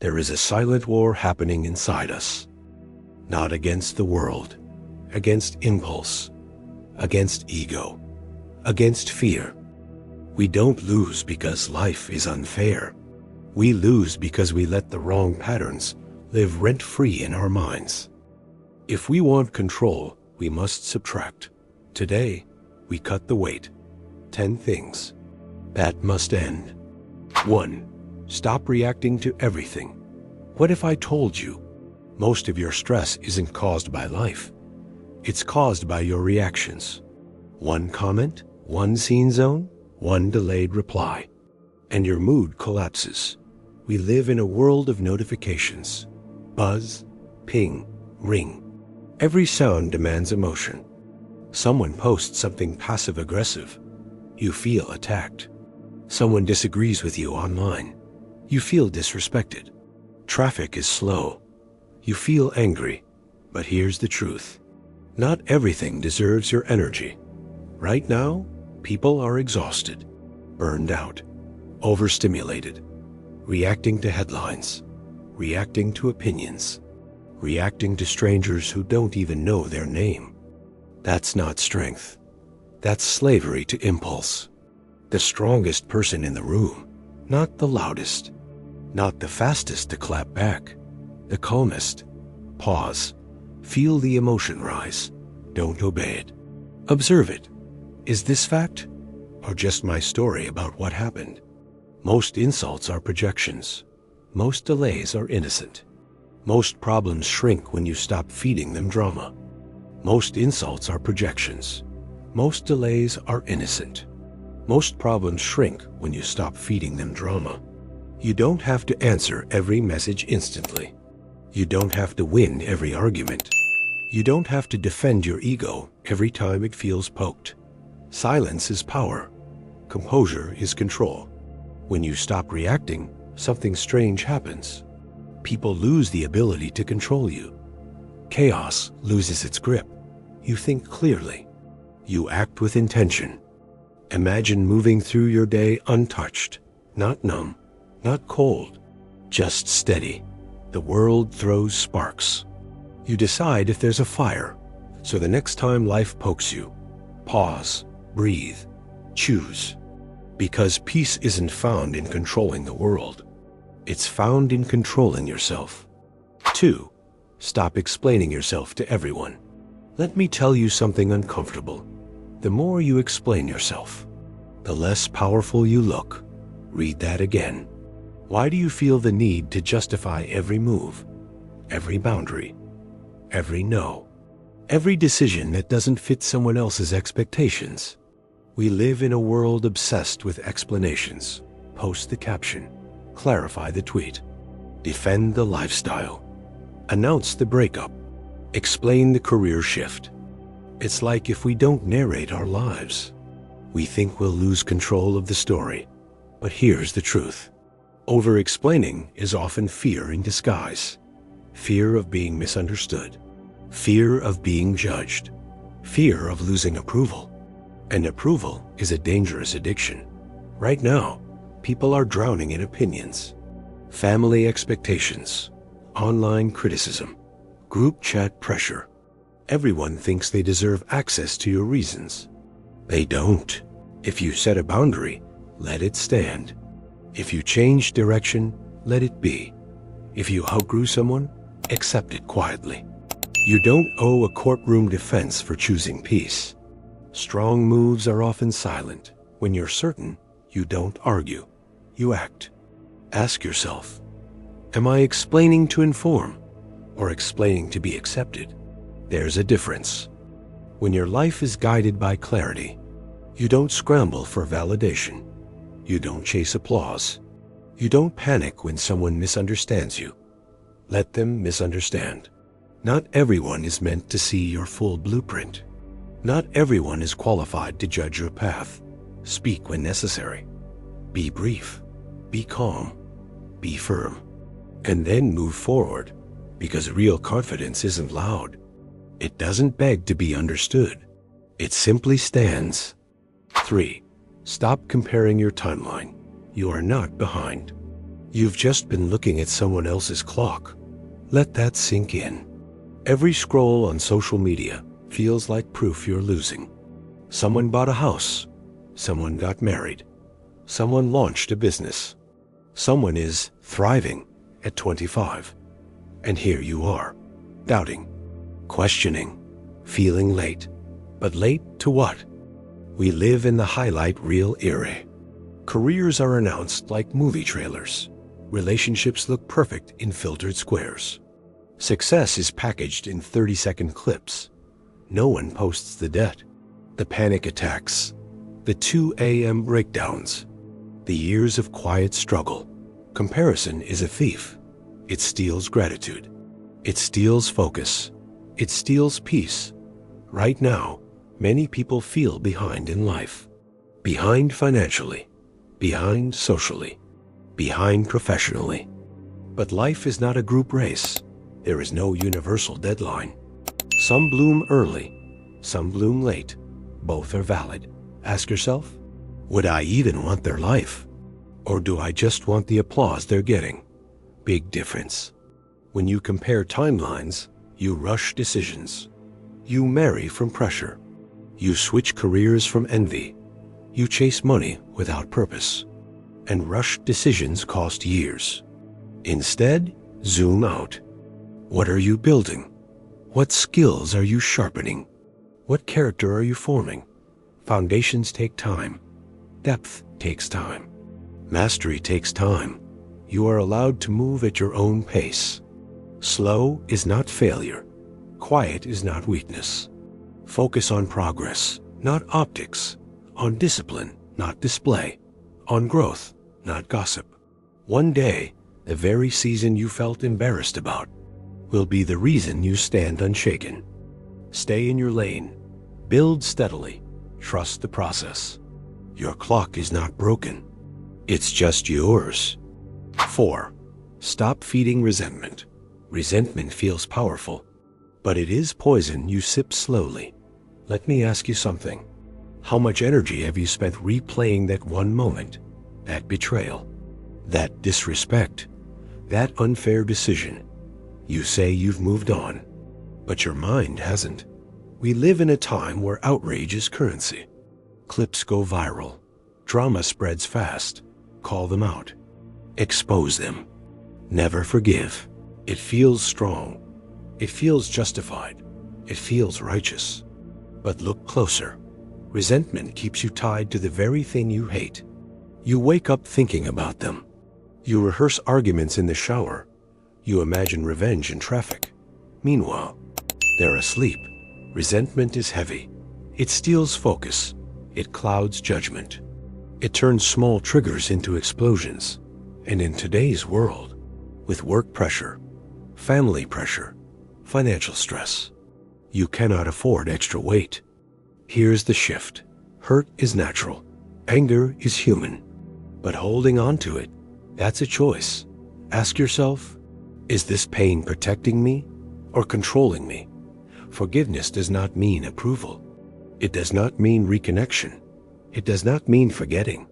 There is a silent war happening inside us. Not against the world, against impulse, against ego, against fear. We don't lose because life is unfair. We lose because we let the wrong patterns live rent-free in our minds. If we want control, we must subtract. Today, we cut the weight. 10 things that must end. 1. Stop reacting to everything. What if I told you most of your stress isn't caused by life? It's caused by your reactions. One comment, one scene zone, one delayed reply, and your mood collapses. We live in a world of notifications. Buzz, ping, ring. Every sound demands emotion. Someone posts something passive-aggressive. You feel attacked. Someone disagrees with you online. You feel disrespected. Traffic is slow. You feel angry. But here's the truth. Not everything deserves your energy. Right now, people are exhausted, burned out, overstimulated, reacting to headlines, reacting to opinions, reacting to strangers who don't even know their name. That's not strength. That's slavery to impulse. The strongest person in the room, not the loudest, not the fastest to clap back, the calmest. Pause. Feel the emotion rise. Don't obey it. Observe it. Is this fact or just my story about what happened? Most insults are projections. Most delays are innocent. Most problems shrink when you stop feeding them drama. Most insults are projections. Most delays are innocent. Most problems shrink when you stop feeding them drama. You don't have to answer every message instantly. You don't have to win every argument. You don't have to defend your ego every time it feels poked. Silence is power. Composure is control. When you stop reacting, something strange happens. People lose the ability to control you. Chaos loses its grip. You think clearly. You act with intention. Imagine moving through your day untouched, not numb, not cold, just steady. The world throws sparks. You decide if there's a fire, so the next time life pokes you, pause, breathe, choose. Because peace isn't found in controlling the world. It's found in controlling yourself. 2. Stop explaining yourself to everyone. Let me tell you something uncomfortable. The more you explain yourself, the less powerful you look. Read that again. Why do you feel the need to justify every move, every boundary, every no, every decision that doesn't fit someone else's expectations? We live in a world obsessed with explanations. Post the caption, clarify the tweet, defend the lifestyle, announce the breakup, explain the career shift. It's like if we don't narrate our lives, we think we'll lose control of the story. But here's the truth. Over-explaining is often fear in disguise. Fear of being misunderstood. Fear of being judged. Fear of losing approval. And approval is a dangerous addiction. Right now, people are drowning in opinions, family expectations, online criticism, group chat pressure. Everyone thinks they deserve access to your reasons. They don't. If you set a boundary, let it stand. If you change direction, let it be. If you outgrew someone, accept it quietly. You don't owe a courtroom defense for choosing peace. Strong moves are often silent. When you're certain, you don't argue. You act. Ask yourself, am I explaining to inform or explaining to be accepted? There's a difference. When your life is guided by clarity, you don't scramble for validation. You don't chase applause. You don't panic when someone misunderstands you. Let them misunderstand. Not everyone is meant to see your full blueprint. Not everyone is qualified to judge your path. Speak when necessary. Be brief. Be calm. Be firm. And then move forward, because real confidence isn't loud. It doesn't beg to be understood. It simply stands. 3. Stop comparing your timeline. You are not behind. You've just been looking at someone else's clock. Let that sink in. Every scroll on social media feels like proof you're losing. Someone bought a house. Someone got married. Someone launched a business. Someone is thriving at 25. And here you are, doubting, questioning, feeling late. But late to what? We live in the highlight reel era. Careers are announced like movie trailers. Relationships look perfect in filtered squares. Success is packaged in 30-second clips. No one posts the debt, the panic attacks, the 2 a.m. breakdowns, the years of quiet struggle. Comparison is a thief. It steals gratitude. It steals focus. It steals peace. Right now, many people feel behind in life. Behind financially, behind socially, behind professionally. But life is not a group race. There is no universal deadline. Some bloom early, some bloom late. Both are valid. Ask yourself, would I even want their life? Or do I just want the applause they're getting? Big difference. When you compare timelines, you rush decisions. You marry from pressure. You switch careers from envy. You chase money without purpose. And rushed decisions cost years. Instead, zoom out. What are you building? What skills are you sharpening? What character are you forming? Foundations take time. Depth takes time. Mastery takes time. You are allowed to move at your own pace. Slow is not failure. Quiet is not weakness. Focus on progress, not optics. On discipline, not display. On growth, not gossip. One day, the very season you felt embarrassed about will be the reason you stand unshaken. Stay in your lane. Build steadily. Trust the process. Your clock is not broken. It's just yours. 4. Stop feeding resentment. Resentment feels powerful, but it is poison you sip slowly. Let me ask you something. How much energy have you spent replaying that one moment, that betrayal, that disrespect, that unfair decision? You say you've moved on, but your mind hasn't. We live in a time where outrage is currency. Clips go viral. Drama spreads fast. Call them out. Expose them. Never forgive. It feels strong. It feels justified. It feels righteous. But look closer. Resentment keeps you tied to the very thing you hate. You wake up thinking about them. You rehearse arguments in the shower. You imagine revenge in traffic. Meanwhile, they're asleep. Resentment is heavy. It steals focus. It clouds judgment. It turns small triggers into explosions. And in today's world, with work pressure, family pressure, financial stress, you cannot afford extra weight. Here's the shift. Hurt is natural. Anger is human. But holding on to it, that's a choice. Ask yourself, is this pain protecting me or controlling me? Forgiveness does not mean approval. It does not mean reconnection. It does not mean forgetting.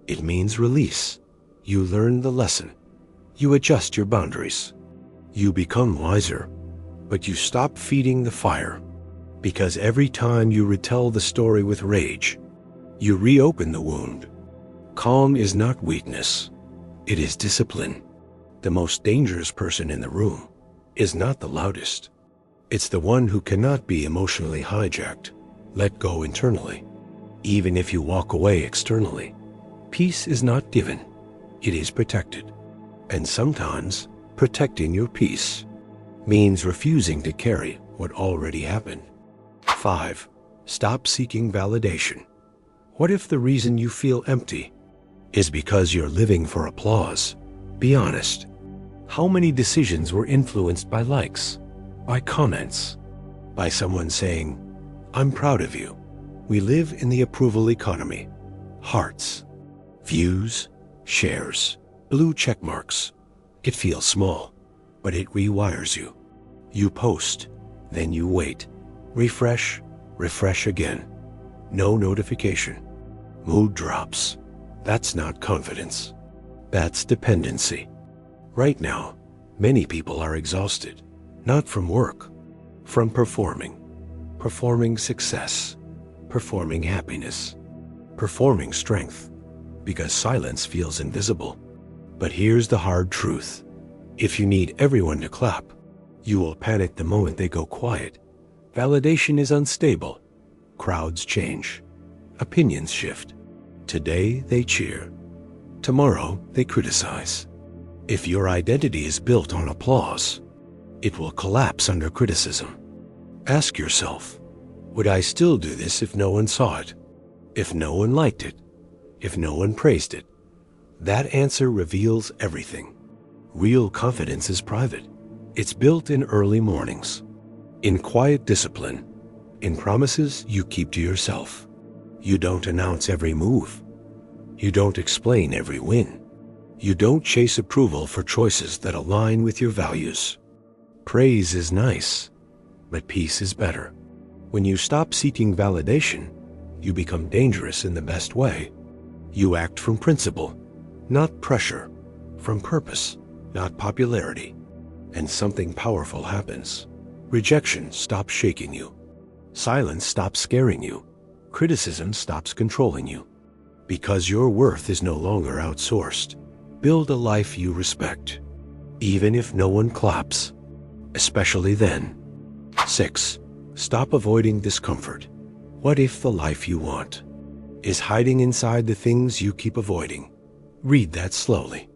It means release. You learn the lesson. You adjust your boundaries. You become wiser, but you stop feeding the fire. Because every time you retell the story with rage, you reopen the wound. Calm is not weakness. It is discipline. The most dangerous person in the room is not the loudest. It's the one who cannot be emotionally hijacked. Let go internally. Even if you walk away externally, peace is not given. It is protected. And sometimes protecting your peace means refusing to carry what already happened. 5. Stop seeking validation. What if the reason you feel empty is because you're living for applause? Be honest. How many decisions were influenced by likes, by comments, by someone saying, "I'm proud of you"? We live in the approval economy. Hearts, views, shares, blue check marks. It feels small, but it rewires you. You post, then you wait. Refresh, refresh again. No notification. Mood drops. That's not confidence. That's dependency. Right now, many people are exhausted, not from work, from performing success, performing happiness, performing strength, because silence feels invisible. But here's the hard truth. If you need everyone to clap, you will panic the moment they go quiet. Validation is unstable. Crowds change. Opinions shift. Today they cheer. Tomorrow they criticize. If your identity is built on applause, it will collapse under criticism. Ask yourself, would I still do this if no one saw it? If no one liked it? If no one praised it? That answer reveals everything. Real confidence is private. It's built in early mornings, in quiet discipline, in promises you keep to yourself. You don't announce every move. You don't explain every win. You don't chase approval for choices that align with your values. Praise is nice, but peace is better. When you stop seeking validation, you become dangerous in the best way. You act from principle, not pressure, from purpose, not popularity. And something powerful happens. Rejection stops shaking you. Silence stops scaring you. Criticism stops controlling you. Because your worth is no longer outsourced, build a life you respect, even if no one claps, especially then. 6. Stop avoiding discomfort. What if the life you want is hiding inside the things you keep avoiding? Read that slowly.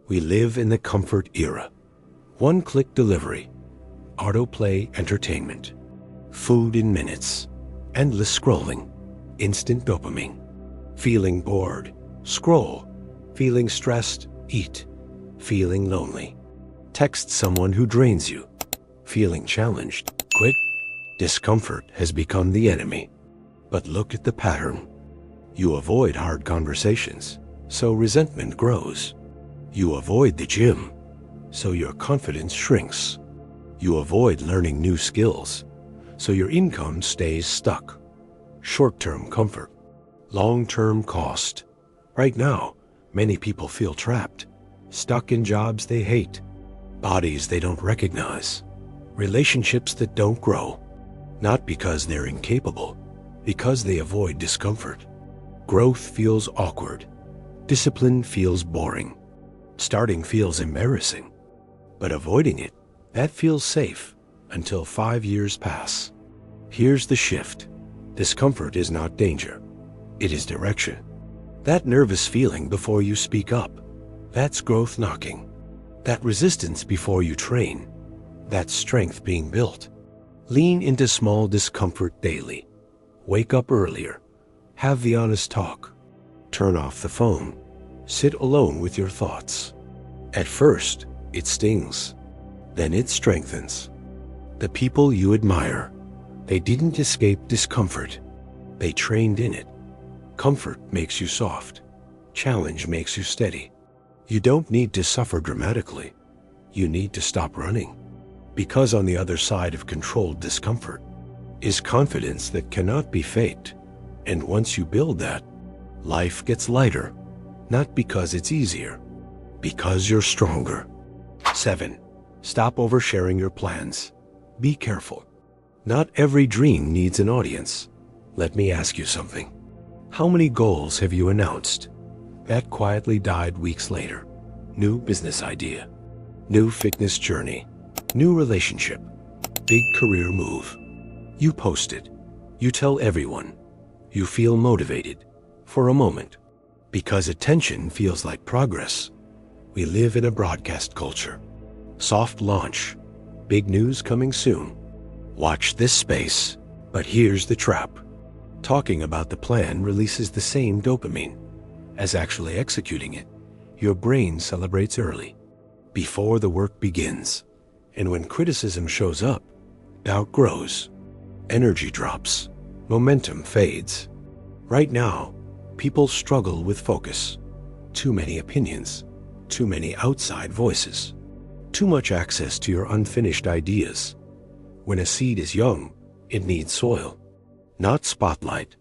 We live in the comfort era. One-click delivery, autoplay entertainment, food in minutes, endless scrolling, instant dopamine. Feeling bored, scroll. Feeling stressed, eat. Feeling lonely, text someone who drains you. Feeling challenged, quit. Discomfort has become the enemy. But look at the pattern. You avoid hard conversations, so resentment grows. You avoid the gym, so your confidence shrinks. You avoid learning new skills, so your income stays stuck. Short-term comfort, long-term cost. Right now, many people feel trapped, stuck in jobs they hate, bodies they don't recognize, relationships that don't grow, not because they're incapable, because they avoid discomfort. Growth feels awkward. Discipline feels boring. Starting feels embarrassing. But avoiding it, that feels safe until 5 years pass. Here's the shift. Discomfort is not danger. It is direction. That nervous feeling before you speak up, that's growth knocking. That resistance before you train, that's strength being built. Lean into small discomfort daily. Wake up earlier. Have the honest talk. Turn off the phone. Sit alone with your thoughts. At first, it stings. Then it strengthens. The people you admire, they didn't escape discomfort. They trained in it. Comfort makes you soft. Challenge makes you steady. You don't need to suffer dramatically. You need to stop running. Because on the other side of controlled discomfort is confidence that cannot be faked. And once you build that, life gets lighter. Not because it's easier, because you're stronger. 7. Stop oversharing your plans. Be careful. Not every dream needs an audience. Let me ask you something. How many goals have you announced that quietly died weeks later? New business idea, new fitness journey, new relationship, big career move. You post it. You tell everyone. You feel motivated for a moment. Because attention feels like progress. We live in a broadcast culture. Soft launch. Big news coming soon. Watch this space. But here's the trap. Talking about the plan releases the same dopamine as actually executing it. Your brain celebrates early, before the work begins. And when criticism shows up, doubt grows. Energy drops. Momentum fades. Right now, people struggle with focus. Too many opinions. Too many outside voices. Too much access to your unfinished ideas. When a seed is young, it needs soil, not spotlight.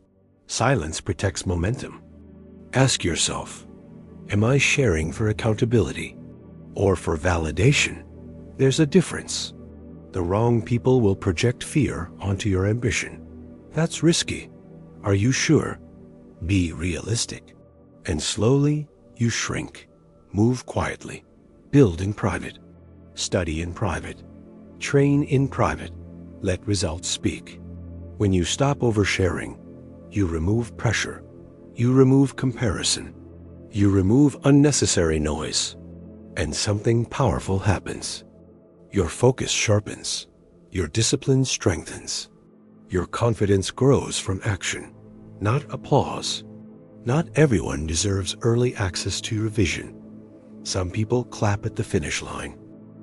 Silence protects momentum. Ask yourself, Am I sharing for accountability or for validation? There's a difference. The wrong people will project fear onto your ambition. That's risky. Are you sure? Be realistic. And slowly you shrink. Move quietly. Build in private. Study in private. Train in private. Let results speak. When you stop oversharing, you remove pressure. You remove comparison. You remove unnecessary noise. And something powerful happens. Your focus sharpens. Your discipline strengthens. Your confidence grows from action, not applause. Not everyone deserves early access to your vision. Some people clap at the finish line.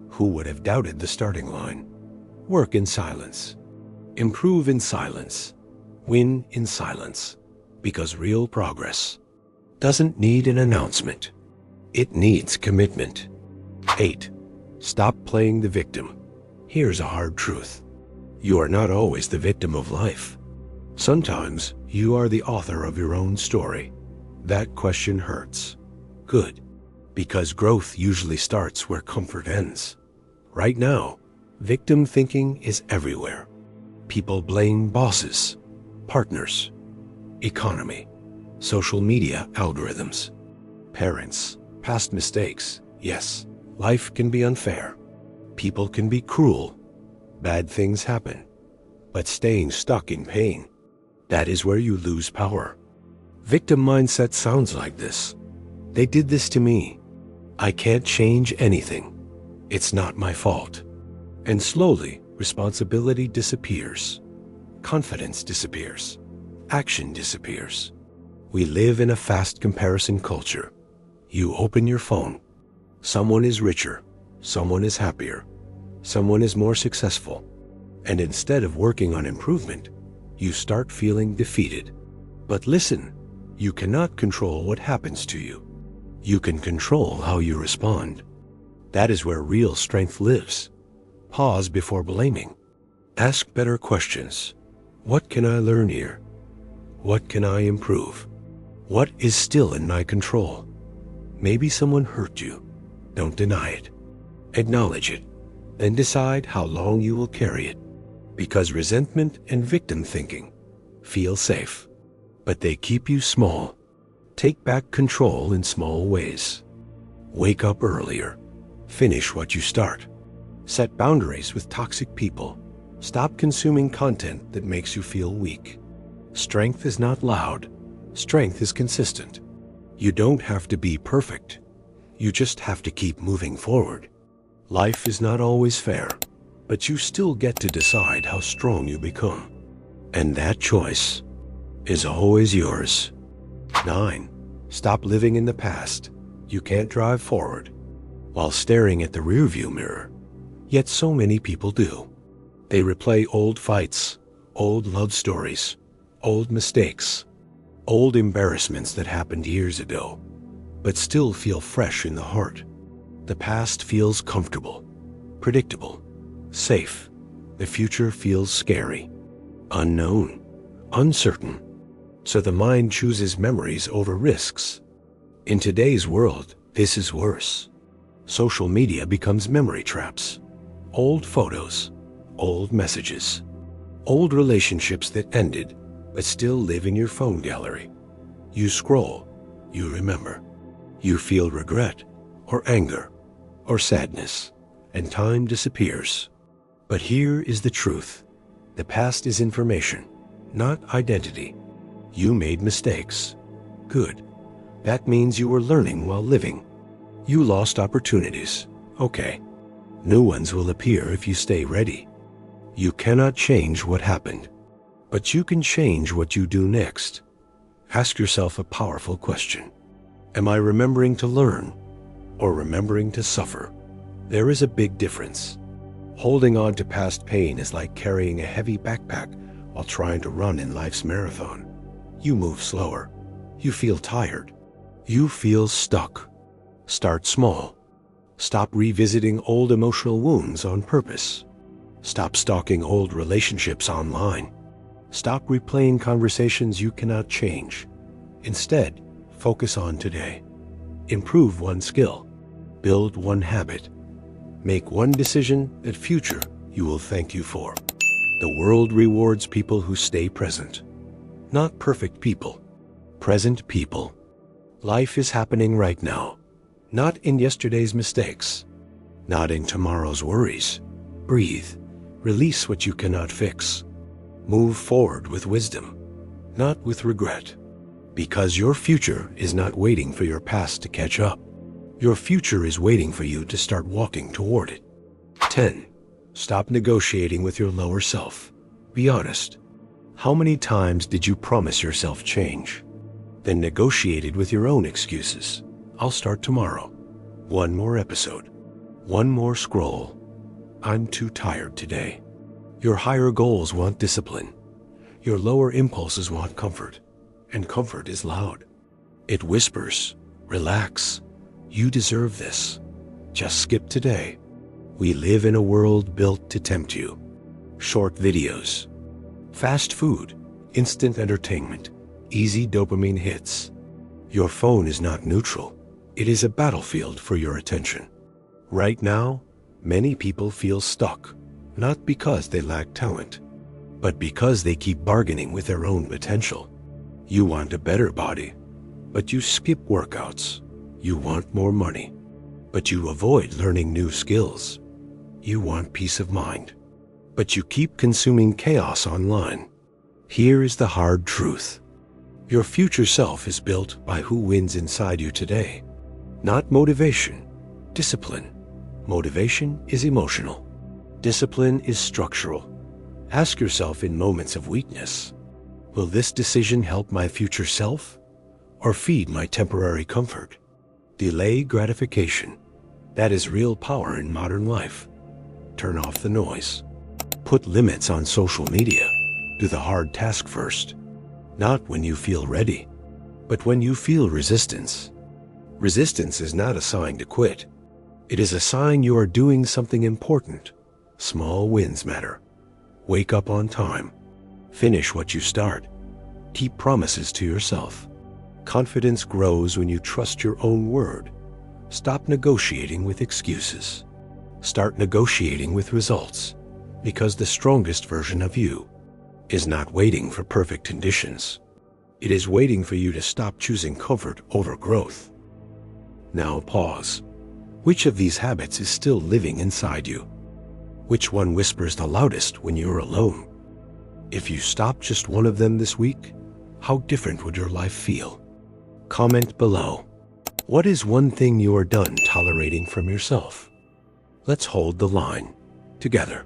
Who would have doubted the starting line? Work in silence. Improve in silence. Win in silence. Because real progress doesn't need an announcement. It needs commitment. 8. Stop playing the victim. Here's a hard truth. You are not always the victim of life. Sometimes you are the author of your own story. That question hurts. Good. Because growth usually starts where comfort ends. Right now, victim thinking is everywhere. People blame bosses, partners, economy, social media algorithms, parents, past mistakes. Yes, life can be unfair. People can be cruel. Bad things happen. But staying stuck in pain, that is where you lose power. Victim mindset sounds like this. They did this to me. I can't change anything. It's not my fault. And slowly, responsibility disappears. Confidence disappears. Action disappears. We live in a fast comparison culture. You open your phone. Someone is richer. Someone is happier. Someone is more successful. And instead of working on improvement, you start feeling defeated. But listen, you cannot control what happens to you. You can control how you respond. That is where real strength lives. Pause before blaming. Ask better questions. What can I learn here? What can I improve? What is still in my control? Maybe someone hurt you. Don't deny it. Acknowledge it. Then decide how long you will carry it. Because resentment and victim thinking feel safe, but they keep you small. Take back control in small ways. Wake up earlier. Finish what you start. Set boundaries with toxic people. Stop consuming content that makes you feel weak. Strength is not loud. Strength is consistent. You don't have to be perfect. You just have to keep moving forward. Life is not always fair, but you still get to decide how strong you become. And that choice is always yours. 9. Stop living in the past. You can't drive forward while staring at the rearview mirror. Yet so many people do. They replay old fights, old love stories, old mistakes, old embarrassments that happened years ago, but still feel fresh in the heart. The past feels comfortable, predictable, safe. The future feels scary, unknown, uncertain. So the mind chooses memories over risks. In today's world, this is worse. Social media becomes memory traps. Old photos, old messages, old relationships that ended but still live in your phone gallery. You scroll, you remember. You feel regret or anger or sadness, and time disappears. But here is the truth. The past is information, not identity. You made mistakes. Good. That means you were learning while living. You lost opportunities. Okay. New ones will appear if you stay ready. You cannot change what happened, but you can change what you do next. Ask yourself a powerful question. Am I remembering to learn or remembering to suffer? There is a big difference. Holding on to past pain is like carrying a heavy backpack while trying to run in life's marathon. You move slower. You feel tired. You feel stuck. Start small. Stop revisiting old emotional wounds on purpose. Stop stalking old relationships online. Stop replaying conversations you cannot change. Instead, focus on today. Improve one skill. Build one habit. Make one decision that future you will thank you for. The world rewards people who stay present. Not perfect people. Present people. Life is happening right now. Not in yesterday's mistakes. Not in tomorrow's worries. Breathe. Release what you cannot fix. Move forward with wisdom, not with regret. Because your future is not waiting for your past to catch up. Your future is waiting for you to start walking toward it. 10. Stop negotiating with your lower self. Be honest. How many times did you promise yourself change? Then negotiated with your own excuses. I'll start tomorrow. One more episode. One more scroll. I'm too tired today. Your higher goals want discipline. Your lower impulses want comfort. And comfort is loud. It whispers, relax. You deserve this. Just skip today. We live in a world built to tempt you. Short videos, fast food, instant entertainment, easy dopamine hits. Your phone is not neutral. It is a battlefield for your attention. Right now, many people feel stuck, not because they lack talent, but because they keep bargaining with their own potential. You want a better body, but you skip workouts. You want more money, but you avoid learning new skills. You want peace of mind, but you keep consuming chaos online. Here is the hard truth. Your future self is built by who wins inside you today. Not motivation, discipline. Motivation is emotional. Discipline is structural. Ask yourself in moments of weakness, will this decision help my future self or feed my temporary comfort? Delay gratification. That is real power in modern life. Turn off the noise. Put limits on social media. Do the hard task first. Not when you feel ready, but when you feel resistance. Resistance is not a sign to quit. It is a sign you are doing something important. Small wins matter. Wake up on time. Finish what you start. Keep promises to yourself. Confidence grows when you trust your own word. Stop negotiating with excuses. Start negotiating with results, because the strongest version of you is not waiting for perfect conditions. It is waiting for you to stop choosing comfort over growth. Now pause. Which of these habits is still living inside you? Which one whispers the loudest when you're alone? If you stop just one of them this week, how different would your life feel? Comment below. What is one thing you are done tolerating from yourself? Let's hold the line together.